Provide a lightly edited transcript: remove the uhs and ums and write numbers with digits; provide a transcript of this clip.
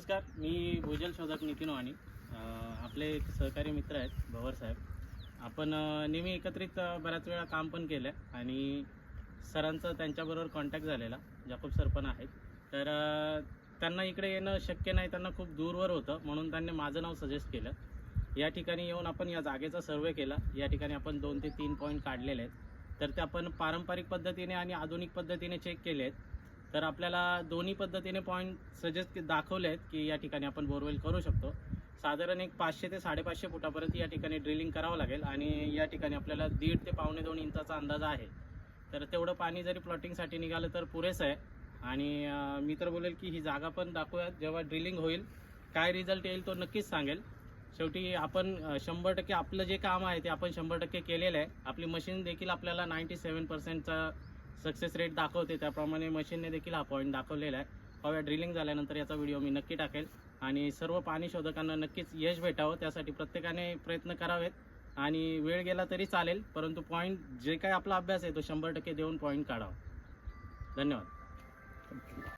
नमस्कार, मी भूजल शोधक नितीन वाणी. आपले एक सहकारी मित्र आहेत भवर साहेब. आपण नेहमी एकत्रित बऱ्याच वेळा काम पण केलं आणि सरांचा त्यांच्याबरोबर कॉन्टॅक्ट झालेला. जाकोब सर पण आहेत. तर त्यांना इकडे येणं शक्य नाही, त्यांना खूप दूरवर होतं, म्हणून त्यांनी माझं नाव सजेस्ट केलं. या ठिकाणी येऊन आपण या जागेचा सर्वे केला. या ठिकाणी आपण 2 ते 3 पॉईंट काढलेले आहेत. तर ते आपण पारंपरिक पद्धतीने आणि आधुनिक पद्धतीने चेक केले आहेत. तर आपल्याला दोन्ही पद्धतीने पॉईंट सजेस्ट दाखवले आहेत की या ठिकाणी आपण बोरवेल करू शकतो. साधारण एक 500 ते 550 फुटापर्यंत या ठिकाणी ड्रिलिंग करावं लागेल आणि या ठिकाणी आपल्याला 1.5 ते 1.25 इंचाचा अंदाज आहे. तर तेवढं पाणी जरी प्लॉटिंगसाठी निघालं तर पुरेसं आहे. आणि मी तर बोलेल की ही जागा पण दाखवूयात. जेव्हा ड्रिलिंग होईल काय रिझल्ट येईल तो नक्कीच सांगेल. शेवटी आपण 100% आपलं जे काम आहे ते आपण 100% केलेलं आहे. आपली मशीन देखील आपल्याला 97%चा सक्सेस रेट दाखवते. त्याप्रमाणे मशीनने देखील हा पॉईंट दाखवलेला आहे. हव्या ड्रिलिंग झाल्यानंतर याचा व्हिडिओ मी नक्की टाकेल आणि सर्व पाणी शोधकांना नक्कीच यश भेटावं त्यासाठी प्रत्येकाने प्रयत्न करावेत. आणि वेळ गेला तरी चालेल, परंतु पॉईंट जे काही आपला अभ्यास आहे तो 100% देऊन पॉईंट काढावा. धन्यवाद.